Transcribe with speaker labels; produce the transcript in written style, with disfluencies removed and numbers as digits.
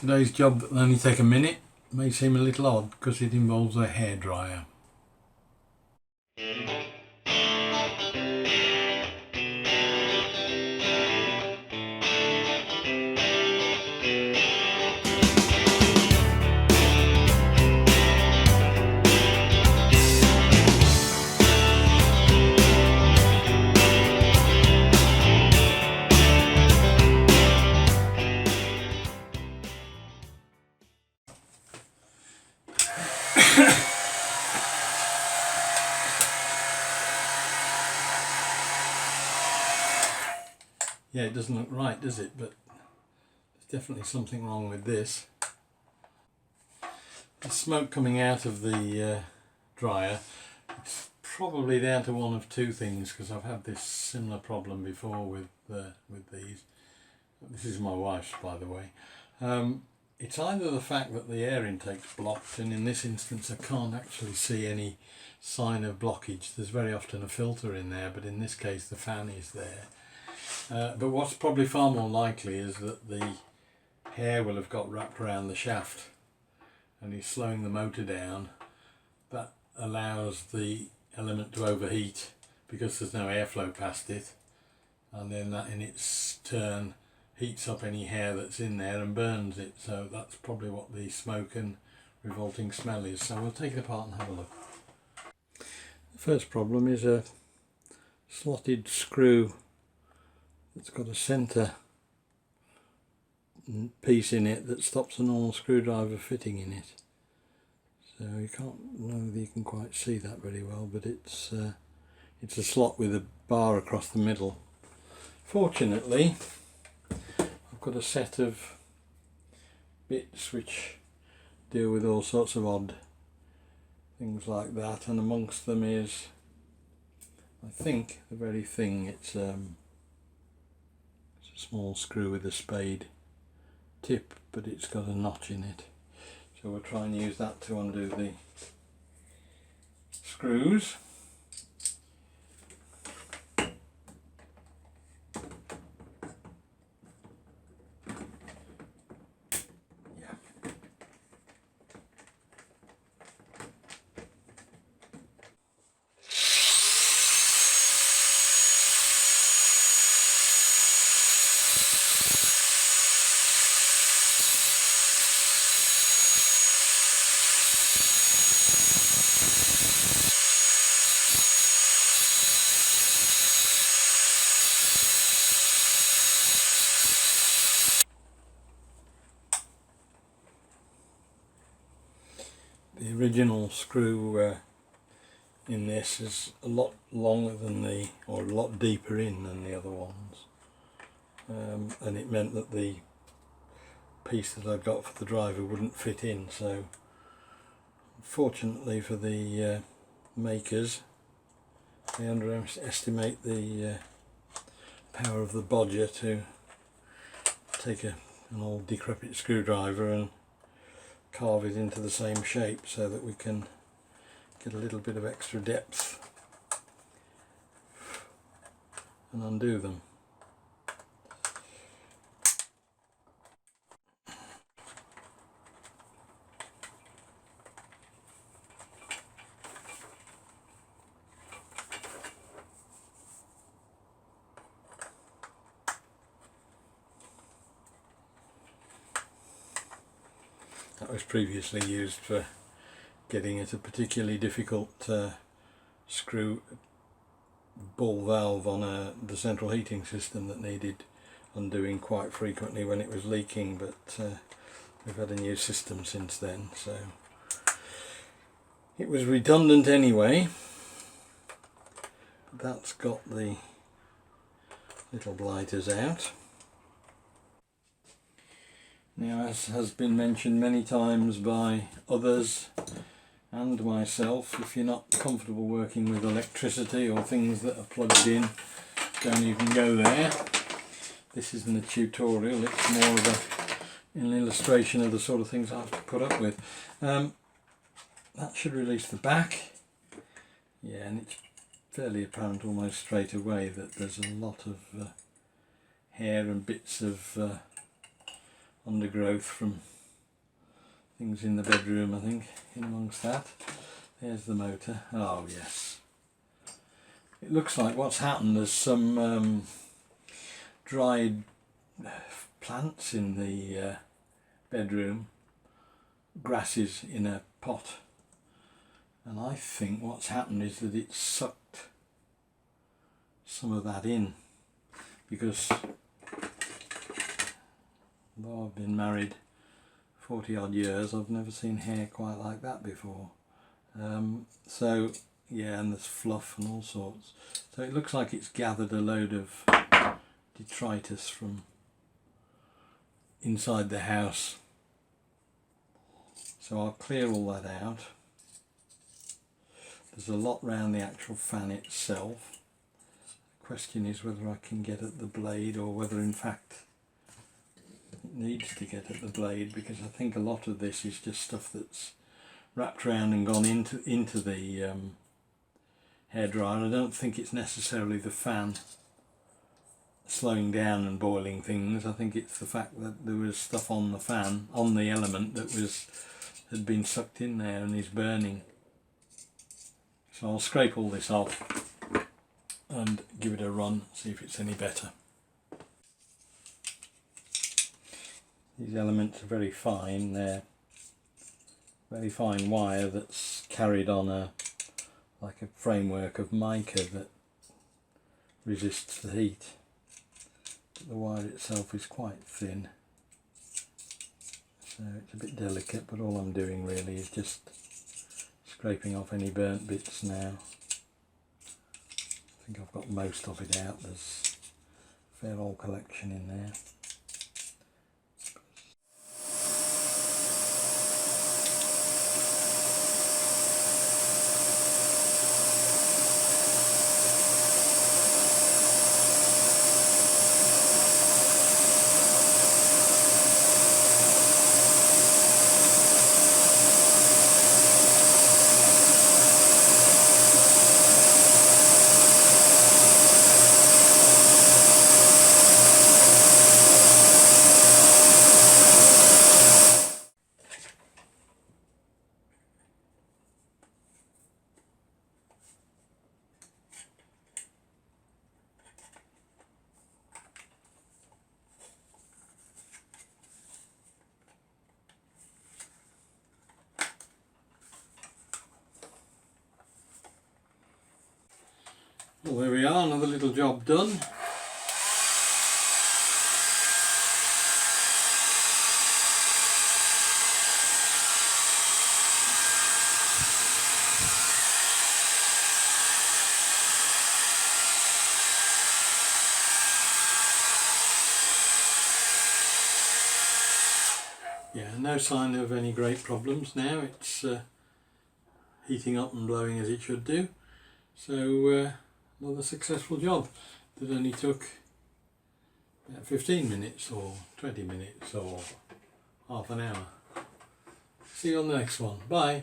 Speaker 1: Today's job will only take a minute. May seem a little odd because it involves a hairdryer. Yeah, it doesn't look right, does it? But there's definitely something wrong with this. The smoke coming out of the dryer, it's probably down to one of two things, because I've had this similar problem before with these. This is my wife's, by the way. It's either the fact that the air intake's blocked, and in this instance I can't actually see any sign of blockage. There's very often a filter in there, but in this case the fan is there. But what's probably far more likely is that the hair will have got wrapped around the shaft and is slowing the motor down. That allows the element to overheat because there's no airflow past it, and then that in its turn heats up any hair that's in there and burns it. So that's probably what the smoke and revolting smell is. So we'll take it apart and have a look. The first problem is a slotted screw that's got a centre piece in it that stops a normal screwdriver fitting in it. So you can't know whether you can quite see that very well, but it's a slot with a bar across the middle. Fortunately, I've got a set of bits which deal with all sorts of odd things like that, and amongst them is, I think, the very thing. It's a small screw with a spade tip, but it's got a notch in it. So we'll try and use that to undo the screws. The original screw in this is a lot longer than or a lot deeper in than the other ones, and it meant that the piece that I got for the driver wouldn't fit in. So fortunately for the makers, they underestimate the power of the bodger to take an old decrepit screwdriver and carve it into the same shape so that we can get a little bit of extra depth and undo them. That was previously used for getting at a particularly difficult screw ball valve on the central heating system that needed undoing quite frequently when it was leaking, but we've had a new system since then, so it was redundant anyway. That's got the little blighters out. Now, as has been mentioned many times by others and myself, if you're not comfortable working with electricity or things that are plugged in, don't even go there. This isn't a tutorial, it's more of an illustration of the sort of things I have to put up with. That should release the back. Yeah, and it's fairly apparent almost straight away that there's a lot of hair and bits of undergrowth from things in the bedroom, I think, in amongst that. There's the motor. Oh yes. It looks like what's happened, there's some dried plants in the bedroom, grasses in a pot, and I think what's happened is that it's sucked some of that in, because though I've been married 40 odd years, I've never seen hair quite like that before. So yeah, and there's fluff and all sorts, so it looks like it's gathered a load of detritus from inside the house. So I'll clear all that out. There's a lot round the actual fan itself. The question is whether I can get at the blade, or whether in fact it needs to get at the blade, because I think a lot of this is just stuff that's wrapped around and gone into the hairdryer. I don't think it's necessarily the fan slowing down and boiling things. I think it's the fact that there was stuff on the fan, on the element, that had been sucked in there and is burning. So I'll scrape all this off and give it a run, see if it's any better. These elements are very fine. They're very fine wire that's carried on like a framework of mica that resists the heat. But the wire itself is quite thin, so it's a bit delicate, but all I'm doing really is just scraping off any burnt bits now. I think I've got most of it out. There's a fair old collection in there. Well, there we are, another little job done. Yeah, no sign of any great problems now. It's heating up and blowing as it should do. So another successful job that only took about 15 minutes or 20 minutes or half an hour. See you on the next one. Bye.